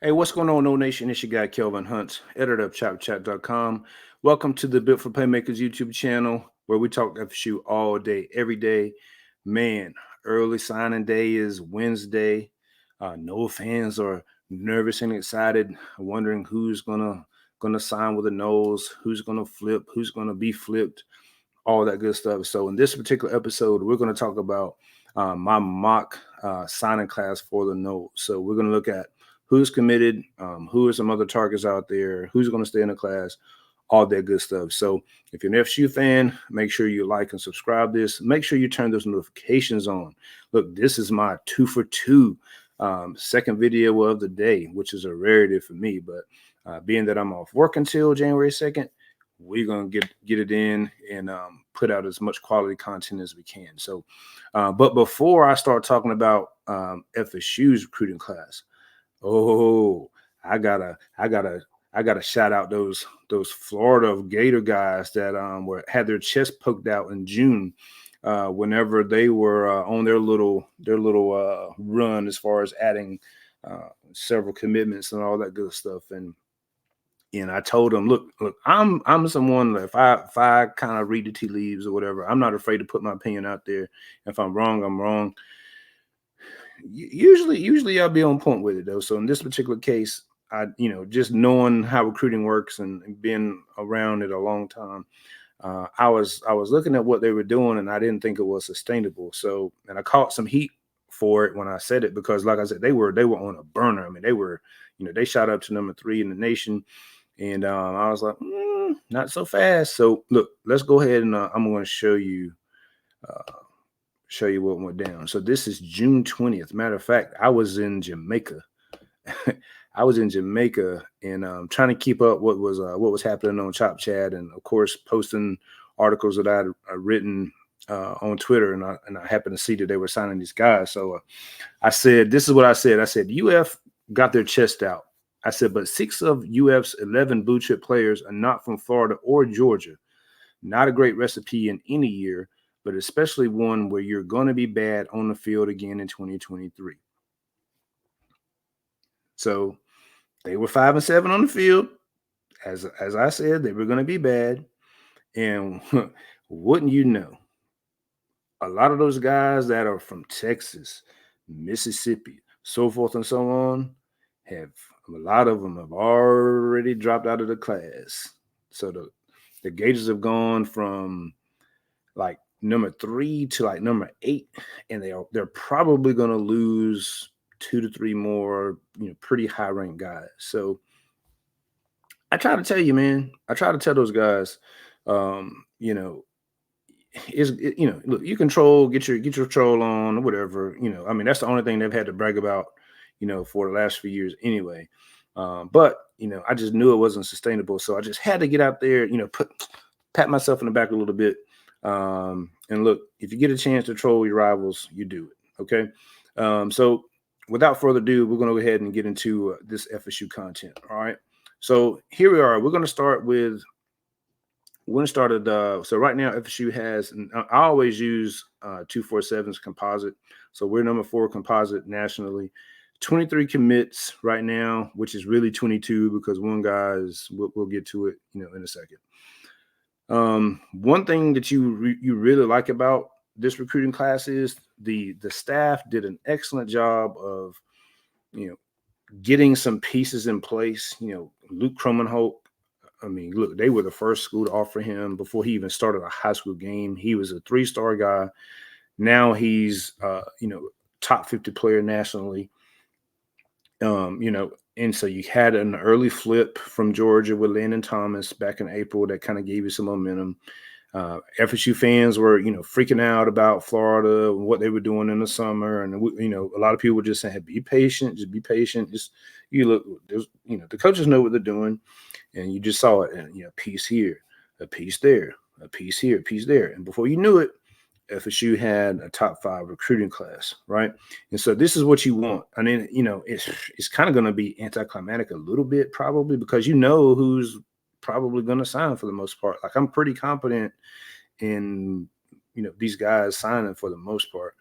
Hey, what's going on, No Nation? It's your guy, Kelvin Hunt, editor of ChopChat.com. Welcome to the Built for Playmakers YouTube channel, where we talk FSU all day, every day. Man, early signing day is Wednesday. No fans are nervous and excited, wondering who's gonna sign with the nose, who's gonna flip, who's gonna be flipped, all that good stuff. So in this particular episode, we're going to talk about my mock signing class for the nose. So we're going to look at who's committed, who are some other targets out there, who's going to stay in the class, all that good stuff. So if you're an FSU fan, make sure you like and subscribe this. Make sure you turn those notifications on. Look, this is my 2 for 2 second video of the day, which is a rarity for me. But being that I'm off work until January 2nd, we're going to get it in and put out as much quality content as we can. So, but before I start talking about FSU's recruiting class, I gotta shout out those Florida Gator guys that had their chest poked out in June, whenever they were on their little run as far as adding several commitments and all that good stuff. And I told them, look, I'm someone that if I kind of read the tea leaves or whatever, I'm not afraid to put my opinion out there. If I'm wrong, I'm wrong. Usually I'll be on point with it though. So in this particular case, just knowing how recruiting works and being around it a long time, I was looking at what they were doing and I didn't think it was sustainable. So, and I caught some heat for it when I said it, because like I said, they were on a burner. I mean, they shot up to number 3 in the nation. And I was like, not so fast. So look, let's go ahead and I'm going to show you what went down. So this is June 20th. Matter of fact, I was in Jamaica. I was in Jamaica and trying to keep up what was happening on Chop Chat, and of course posting articles that I'd written on Twitter, and I happened to see that they were signing these guys. So I said, this is what I said. I said, UF got their chest out. I said, but 6 of UF's 11 blue chip players are not from Florida or Georgia. Not a great recipe in any year, but especially one where you're going to be bad on the field again in 2023. So they were 5-7 on the field. As I said, they were going to be bad. And wouldn't you know, a lot of those guys that are from Texas, Mississippi, so forth and so on, a lot of them have already dropped out of the class. So the Gators have gone from like number 3 to like number 8, and they're probably going to lose 2 to 3 more, pretty high ranked guys. So I try to tell you, man. I try to tell those guys, look, you control, get your troll on or whatever. I mean, that's the only thing they've had to brag about, for the last few years anyway. But I just knew it wasn't sustainable, so I just had to get out there, pat myself in the back a little bit. And look, if you get a chance to troll your rivals, you do it. Okay. So without further ado, we're going to go ahead and get into this FSU content. All right. So here we are. We're going to start at so right now FSU has, and I always use 247's composite. So we're number 4 composite nationally. 23 commits right now, which is really 22 because one guy is, we'll get to it, in a second. One thing that you really like about this recruiting class is the staff did an excellent job of, getting some pieces in place. Luke Cromenholt, I mean, look, they were the first school to offer him before he even started a high school game. He was a 3-star guy. Now he's, top 50 player nationally. And so you had an early flip from Georgia with Landon Thomas back in April that kind of gave you some momentum. FSU fans were, freaking out about Florida and what they were doing in the summer. And, a lot of people were just saying, hey, be patient, just be patient. Just, the coaches know what they're doing. And you just saw it. And, a piece here, a piece there, a piece here, a piece there. And before you knew it, FSU had a top 5 recruiting class, right? And so this is what you want. I mean, it's kind of going to be anticlimactic a little bit probably, because who's probably going to sign for the most part. Like, I'm pretty confident in, these guys signing for the most part.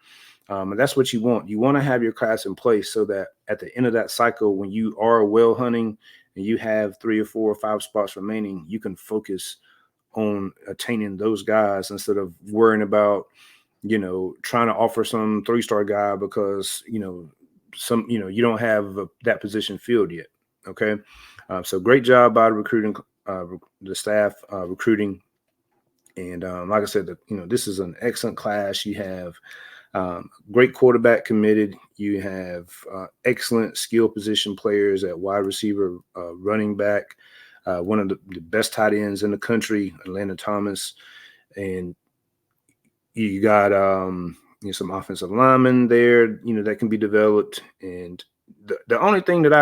And that's what you want. You want to have your class in place so that at the end of that cycle, when you are well hunting and you have 3 or 4 or 5 spots remaining, you can focus on attaining those guys instead of worrying about, trying to offer some 3-star guy because, you don't have that position filled yet. Okay. So great job by recruiting, the staff, recruiting. And like I said, this is an excellent class. You have great quarterback committed. You have excellent skill position players at wide receiver, running back, one of the best tight ends in the country, Atlanta Thomas. And you got some offensive linemen there, that can be developed. And the only thing that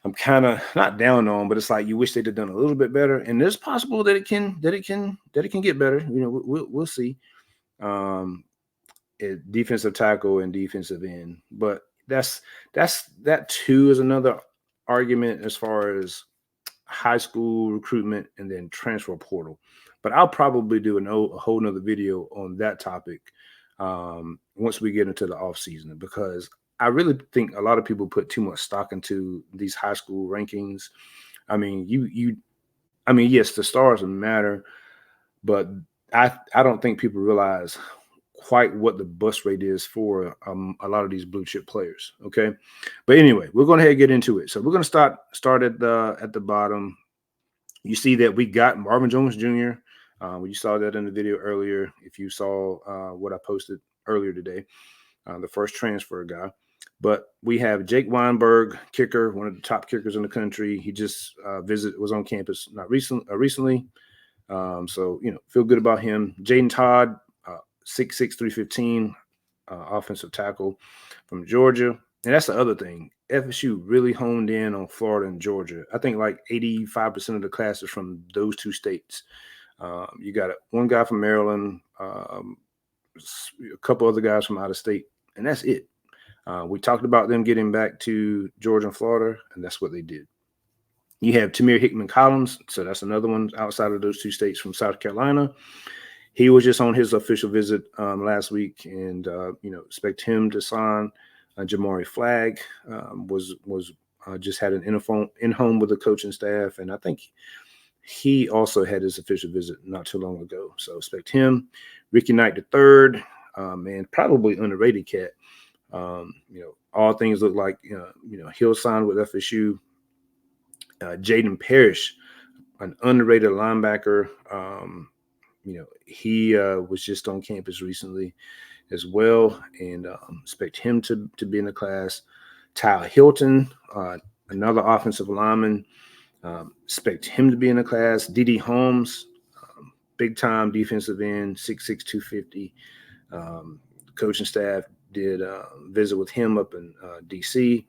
I'm kind of not down on, but it's like you wish they'd have done a little bit better. And it's possible that it can get better. We'll see. Defensive tackle and defensive end, but that too is another argument as far as high school recruitment and then transfer portal. But I'll probably do a whole nother video on that topic once we get into the off season, because I really think a lot of people put too much stock into these high school rankings. I mean, yes, the stars matter, but I don't think people realize quite what the bust rate is for a lot of these blue chip players. Okay. But anyway, we're going to get into it. So we're going to start at the bottom. You see that we got Marvin Jones Jr. You saw that in the video earlier. If you saw what I posted earlier today, the first transfer guy. But we have Jake Weinberg, kicker, one of the top kickers in the country. He just was on campus not recently. So, feel good about him. Jaden Todd, 6'6", 315, offensive tackle from Georgia. And that's the other thing. FSU really honed in on Florida and Georgia. I think like 85% of the class is from those two states. You got one guy from Maryland, a couple other guys from out of state, and that's it. We talked about them getting back to Georgia and Florida, and that's what they did. You have Tamir Hickman Collins, so that's another one outside of those two states from South Carolina. He was just on his official visit last week, and expect him to sign. Jamari Flagg was just had an in-home with the coaching staff, and I think he also had his official visit not too long ago. So expect him. Ricky Knight III, man, probably underrated cat. All things look like he'll sign with FSU. Jaden Parrish, an underrated linebacker. He was just on campus recently as well, and expect him to be in the class. Tyler Hilton, another offensive lineman, expect him to be in the class. D.D. Holmes, big time defensive end, 6'6", 250. The coaching staff did visit with him up in D.C.,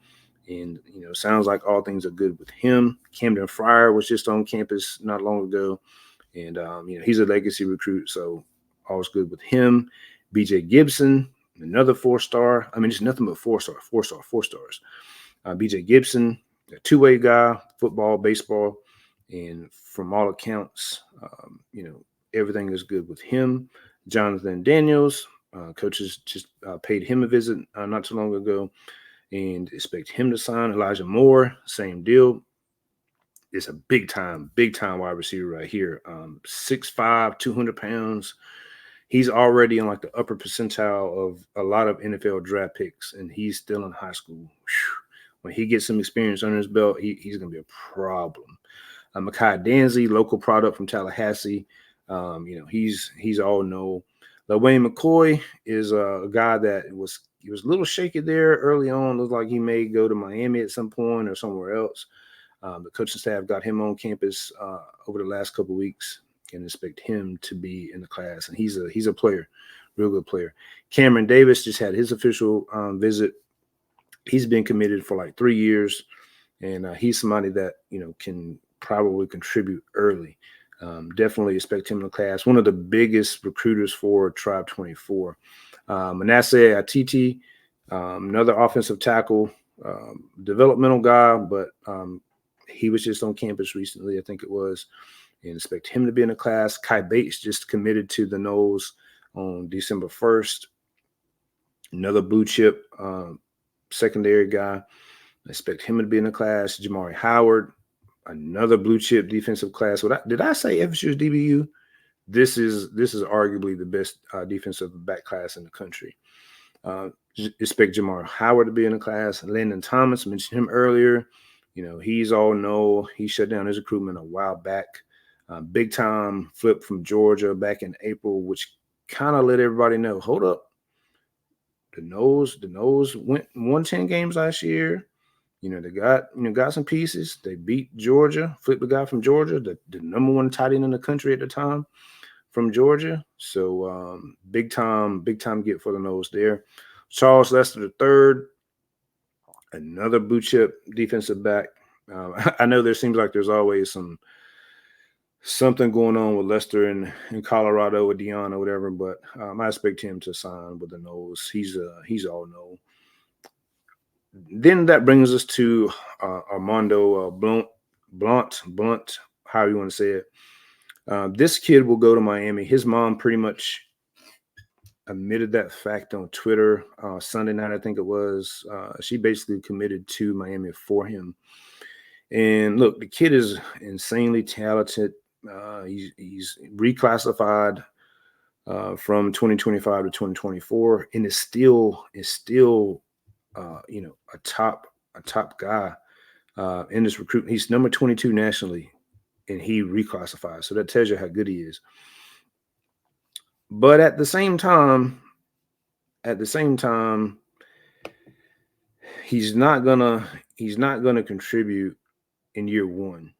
and sounds like all things are good with him. Camden Fryer was just on campus not long ago, and he's a legacy recruit, so all's good with him. BJ Gibson, another 4-star. I mean, it's nothing but 4 stars. BJ Gibson, a two-way guy, football, baseball, and from all accounts, everything is good with him. Jonathan Daniels, coaches just paid him a visit not too long ago, and expect him to sign. Elijah Moore, same deal. It's a big time wide receiver right here. 6'5", 200 pounds. He's already in like the upper percentile of a lot of NFL draft picks, and he's still in high school. Whew. When he gets some experience under his belt, he's going to be a problem. Mekhi Danzy, local product from Tallahassee. He's all know. LaWayne McCoy is a guy that he was a little shaky there early on. Looked like he may go to Miami at some point or somewhere else. The coaching staff got him on campus over the last couple of weeks, and expect him to be in the class. And he's a player, real good player. Cameron Davis just had his official visit. He's been committed for like 3 years, and he's somebody that can probably contribute early. Definitely expect him in the class. One of the biggest recruiters for Tribe 24. Manasseh Atiti, another offensive tackle, developmental guy, but he was just on campus recently, I think it was, and expect him to be in the class. Kai Bates just committed to the Noles on December 1st. Another blue chip secondary guy. I expect him to be in the class. Jamari Howard, another blue chip defensive class. Did I say FSU's DBU? This is arguably the best defensive back class in the country. Expect Jamar Howard to be in the class. Landon Thomas, mentioned him earlier. He's all no. He shut down his recruitment a while back. Big time flip from Georgia back in April, which kind of let everybody know, hold up. The Noles won 10 games last year. They got some pieces. They beat Georgia, flipped the guy from Georgia, the number one tight end in the country at the time from Georgia. So big time get for the Noles there. Charles Lester III, another blue chip defensive back. I know there seems like there's always something going on with Lester in Colorado with Deion or whatever, but I expect him to sign with the Noles. He's all no. Then that brings us to Armando Blunt, however you want to say it. This kid will go to Miami. His mom pretty much admitted that fact on Twitter Sunday night, I think it was. She basically committed to Miami for him. And look, the kid is insanely talented. He's reclassified from 2025 to 2024, and is still a top guy in this recruitment. He's number 22 nationally, and he reclassified. So that tells you how good he is. But at the same time, he's not gonna contribute in year one.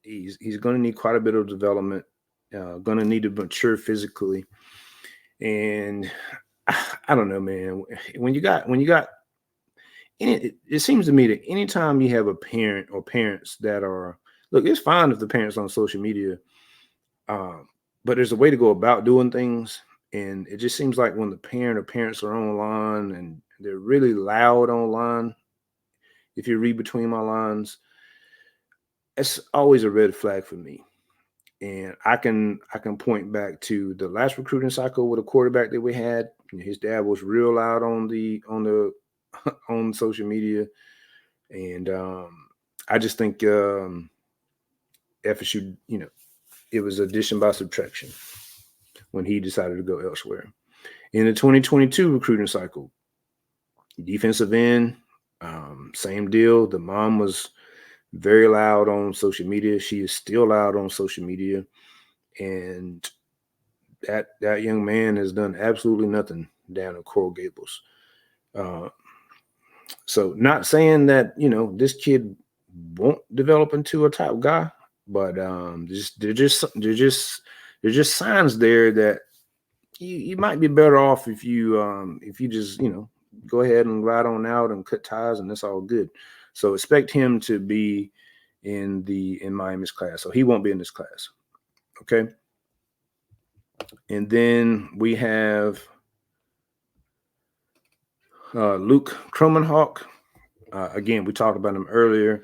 He's gonna need quite a bit of development. Gonna need to mature physically, and I don't know, man. When you got it seems to me that anytime you have a parent or parents that are, look, it's fine if the parents on social media, but there's a way to go about doing things. And it just seems like when the parent or parents are online and they're really loud online, if you read between my lines, it's always a red flag for me. And I can point back to the last recruiting cycle with a quarterback that we had. His dad was real loud on social media, and I just think FSU, it was addition by subtraction when he decided to go elsewhere. In the 2022 recruiting cycle, defensive end, same deal. The mom was very loud on social media. She is still loud on social media, and that young man has done absolutely nothing down in Coral Gables. So not saying that, this kid won't develop into a top guy, but there's just signs there that you might be better off if you just, go ahead and ride on out and cut ties, and that's all good. So expect him to be in Miami's class. So he won't be in this class. Okay. And then we have Luke Kromenhawk. Again, we talked about him earlier.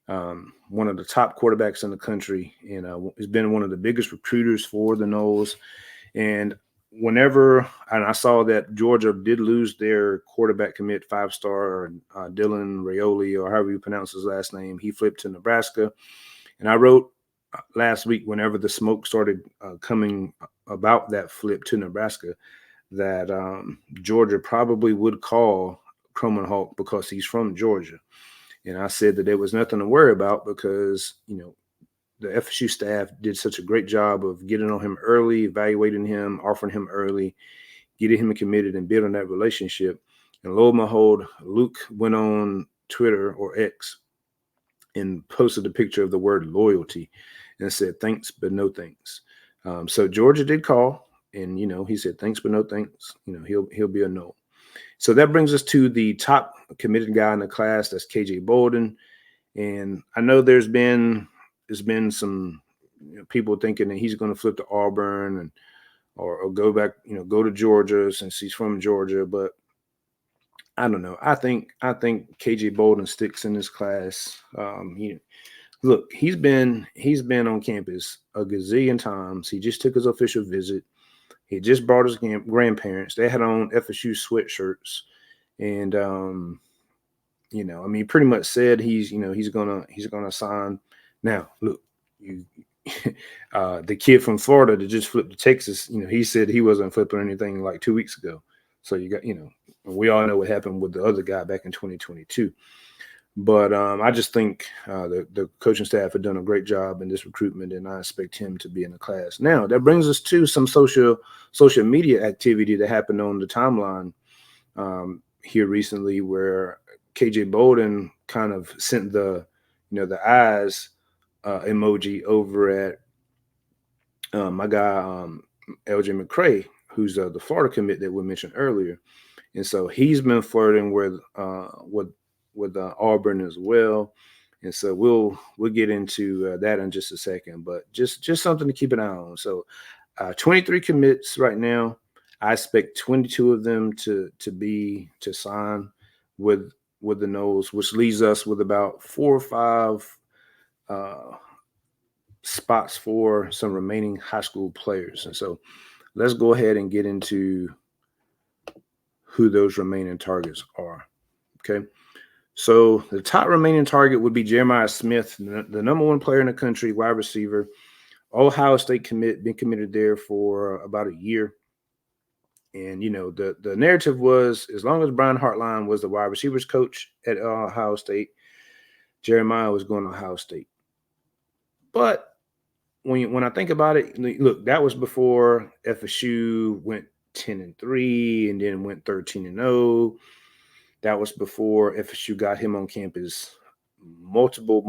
One of the top quarterbacks in the country, and has been one of the biggest recruiters for the Noles. And I saw that Georgia did lose their quarterback commit, 5-star Dylan Raiola, or however you pronounce his last name. He flipped to Nebraska. And I wrote last week, whenever the smoke started coming about that flip to Nebraska, that Georgia probably would call Kromenhawk because he's from Georgia. And I said that there was nothing to worry about because, the FSU staff did such a great job of getting on him early, evaluating him, offering him early, getting him committed and building that relationship. And lo and behold, Luke went on Twitter or X and posted a picture of the word loyalty and said, thanks, but no thanks. So Georgia did call, and, he said, thanks, but no thanks. He'll be a no. So that brings us to the top committed guy in the class. That's KJ Bolden. And I know there's been some people thinking that he's going to flip to Auburn or go back, go to Georgia since he's from Georgia. But I don't know. I think KJ Bolden sticks in this class. Look, he's been on campus a gazillion times. He just took his official visit. He just brought his grandparents. They had on FSU sweatshirts, and I mean, pretty much said he's gonna sign. Now, look, you, the kid from Florida that just flipped to Texas, he said he wasn't flipping anything like 2 weeks ago. So you got, we all know what happened with the other guy back in 2022. But I just think the coaching staff had done a great job in this recruitment, and I expect him to be in the class. Now, that brings us to some social media activity that happened on the timeline here recently, where KJ Bolden kind of sent the eyes emoji over at my guy LJ McCray, who's the Florida commit that we mentioned earlier. And so he's been flirting with Auburn as well. And so we'll get into that in just a second, but just something to keep an eye on. So 23 commits right now. I expect 22 of them to sign with the Noles, which leaves us with about 4 or 5 spots for some remaining high school players. And so let's go ahead and get into who those remaining targets are. Okay. So the top remaining target would be Jeremiah Smith, the number 1 player in the country, wide receiver. Ohio State been committed there for about a year. And, the narrative was, as long as Brian Hartline was the wide receivers coach at Ohio State, Jeremiah was going to Ohio State. But when I think about it, look, that was before FSU went 10-3 and then went 13-0. That was before FSU got him on campus multiple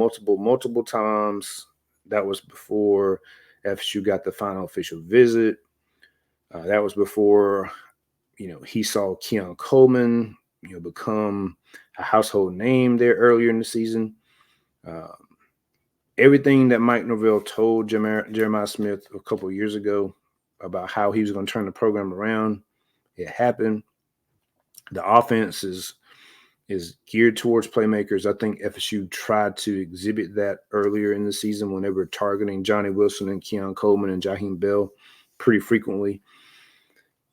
times. That was before FSU got the final official visit. That was before, he saw Keon Coleman, become a household name there earlier in the season. Everything that Mike Norvell told Jeremiah Smith a couple of years ago about how he was going to turn the program around, it happened. The offense is geared towards playmakers. I think FSU tried to exhibit that earlier in the season when they were targeting Johnny Wilson and Keon Coleman and Jaheim Bell pretty frequently.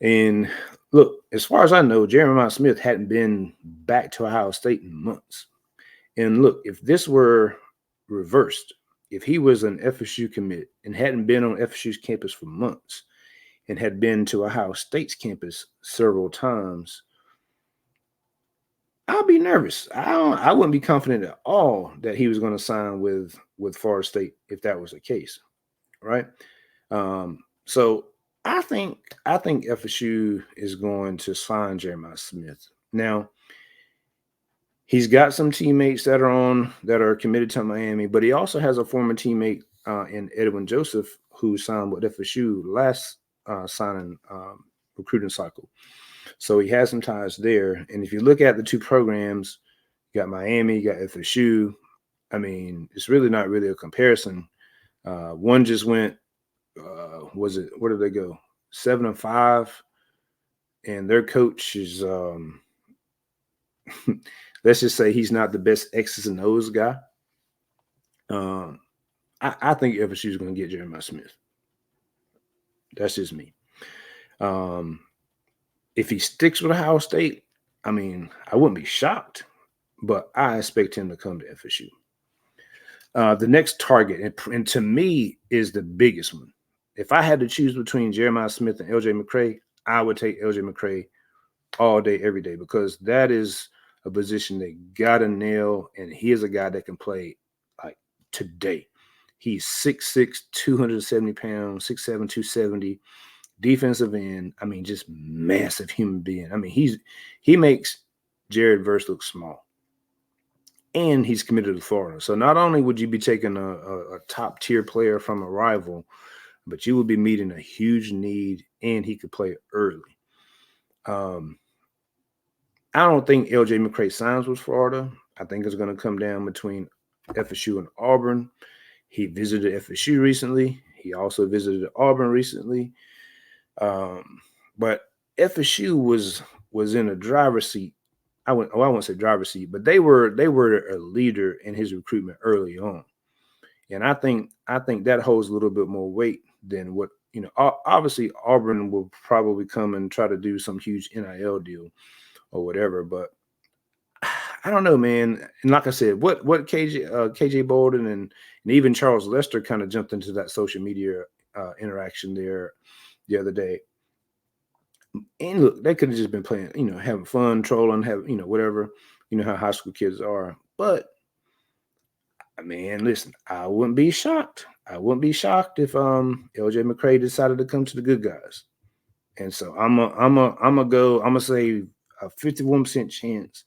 And look, as far as I know, Jeremiah Smith hadn't been back to Ohio State in months. And look, if this were reversed, if he was an FSU commit and hadn't been on FSU's campus for months and had been to Ohio State's campus several times, I'll be nervous. I wouldn't be confident at all that he was going to sign with Florida State if that was the case, right? So I think FSU is going to sign Jeremiah Smith. Now, he's got some teammates that are committed to Miami, but he also has a former teammate in Edwin Joseph who signed with FSU last signing recruiting cycle. So he has some ties there. And if you look at the two programs, you got Miami, you got FSU. I mean, it's really not really a comparison. One just went, where did they go? 7-5. And their coach is, let's just say he's not the best X's and O's guy. I think FSU is going to get Jeremiah Smith. That's just me. If he sticks with Ohio State, I mean, I wouldn't be shocked, but I expect him to come to FSU. The next target, and to me, is the biggest one. If I had to choose between Jeremiah Smith and LJ McCray, I would take LJ McCray all day, every day, because that is a position they got to nail, and he is a guy that can play like today. He's 6'6", 270 pounds, 6'7", 270. Defensive end, I mean, just massive human being. I mean, he makes Jared Verse look small, and he's committed to Florida. So not only would you be taking a top tier player from a rival, but you would be meeting a huge need, and he could play early. I don't think LJ McCray signs with Florida. I think it's going to come down between FSU and Auburn. He visited FSU recently. He also visited Auburn recently. But FSU was in a driver's seat. I won't say driver's seat, but they were a leader in his recruitment early on. And I think that holds a little bit more weight than what Obviously Auburn will probably come and try to do some huge NIL deal or whatever, but I don't know, man. And like I said, what KJ Bolden and even Charles Lester kind of jumped into that social media interaction there the other day. And look, they could have just been playing, having fun, trolling, whatever, how high school kids are. But man, listen, I wouldn't be shocked. I wouldn't be shocked if LJ McCray decided to come to the good guys. And so I'm gonna say a 51% chance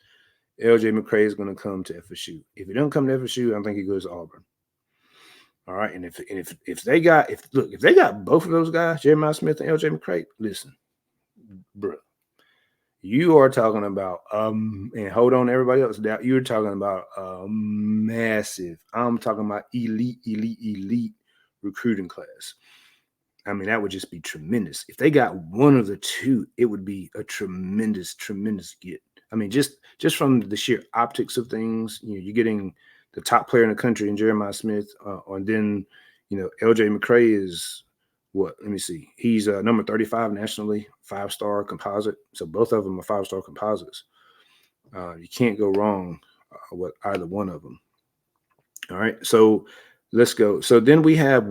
LJ McCray is gonna come to FSU. If he don't come to FSU, I think he goes to Auburn. All right. And if they got both of those guys, Jeremiah Smith and LJ McCray, listen, bro. You are talking about and hold on, everybody else. You're talking about massive. I'm talking about elite recruiting class. I mean, that would just be tremendous. If they got one of the two, it would be a tremendous get. I mean, just from the sheer optics of things, you're getting the top player in the country in Jeremiah Smith, and then LJ McCray is what? Let me see. He's number 35 nationally, 5-star composite. So both of them are 5-star composites. You can't go wrong with either one of them. All right, so let's go. So then we have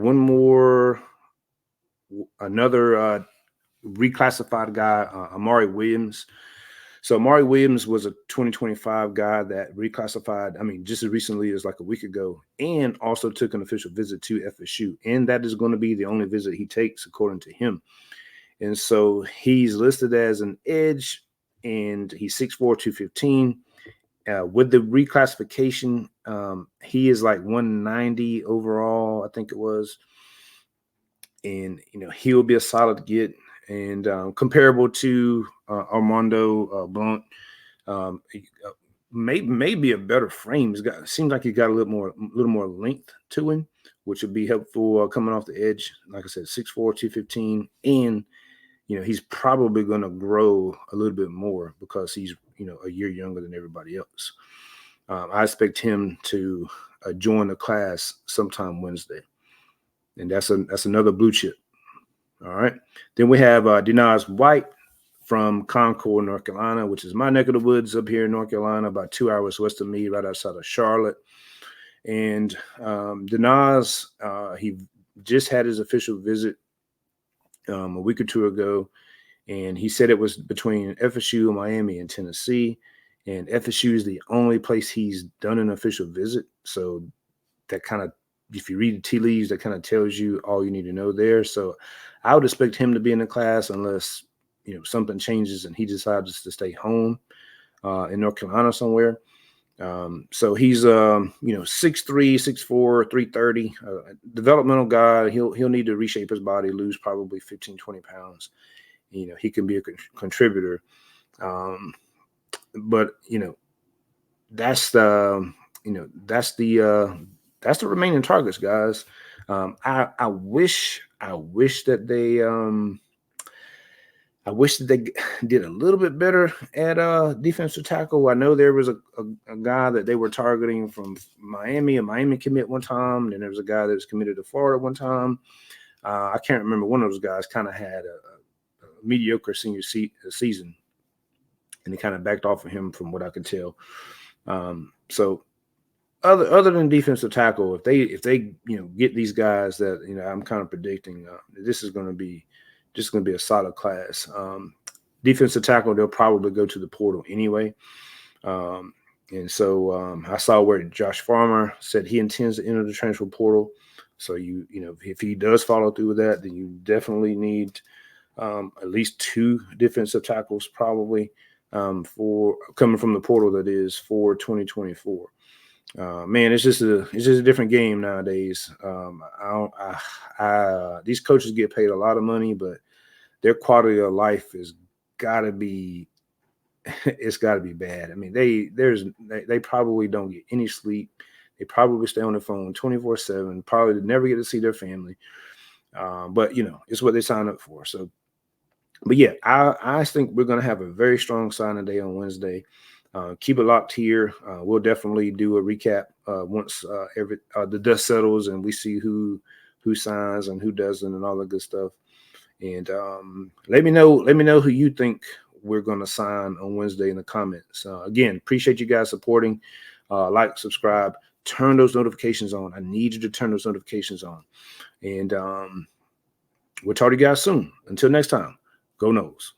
another reclassified guy, Amari Williams. So Amari Williams was a 2025 guy that reclassified, just as recently as like a week ago, and also took an official visit to FSU. And that is going to be the only visit he takes, according to him. And so he's listed as an edge, and he's 6'4", 215. With the reclassification, he is like 190 overall, I think it was. And, he'll be a solid get. And comparable to Armando Blunt, maybe a better frame. Seems like he got a little more length to him, which would be helpful coming off the edge. Like I said, 6'4", 215, and he's probably going to grow a little bit more because he's a year younger than everybody else. I expect him to join the class sometime Wednesday, and that's another blue chip. All right. Then we have Denaz White from Concord, North Carolina, which is my neck of the woods up here in North Carolina, about 2 hours west of me, right outside of Charlotte. And Denaz, he just had his official visit a week or two ago, and he said it was between FSU, Miami, and Tennessee. And FSU is the only place he's done an official visit. So that kind of, if you read the tea leaves, that kind of tells you all you need to know there. So I would expect him to be in the class unless, something changes and he decides to stay home in North Carolina somewhere. So he's, 6'3", 6'4", 330, developmental guy. He'll need to reshape his body, lose probably 15, 20 pounds. He can be a contributor. But, that's the remaining targets, guys. I wish that they did a little bit better at defensive tackle. I know there was a guy that they were targeting from Miami, a Miami commit one time. Then there was a guy that was committed to Florida one time. I can't remember. One of those guys kind of had a mediocre senior season, and they kind of backed off of him from what I could tell. So other than defensive tackle, if they get these guys that I'm kind of predicting, this is going to be a solid class. Defensive tackle, they'll probably go to the portal anyway. And so I saw where Josh Farmer said he intends to enter the transfer portal. So if he does follow through with that, then you definitely need at least 2 defensive tackles probably for coming from the portal, that is, for 2024. Man, it's just a different game nowadays. These coaches get paid a lot of money, but their quality of life has got to be, it's got to be bad. I mean, they probably don't get any sleep. They probably stay on the phone 24/7. Probably never get to see their family. But it's what they signed up for. So, but yeah, I think we're going to have a very strong signing day on Wednesday. Keep it locked here. We'll definitely do a recap once the dust settles and we see who signs and who doesn't and all that good stuff. And let me know who you think we're going to sign on Wednesday in the comments. Again, appreciate you guys supporting. Like, subscribe, turn those notifications on. I need you to turn those notifications on. And we'll talk to you guys soon. Until next time, go Noles.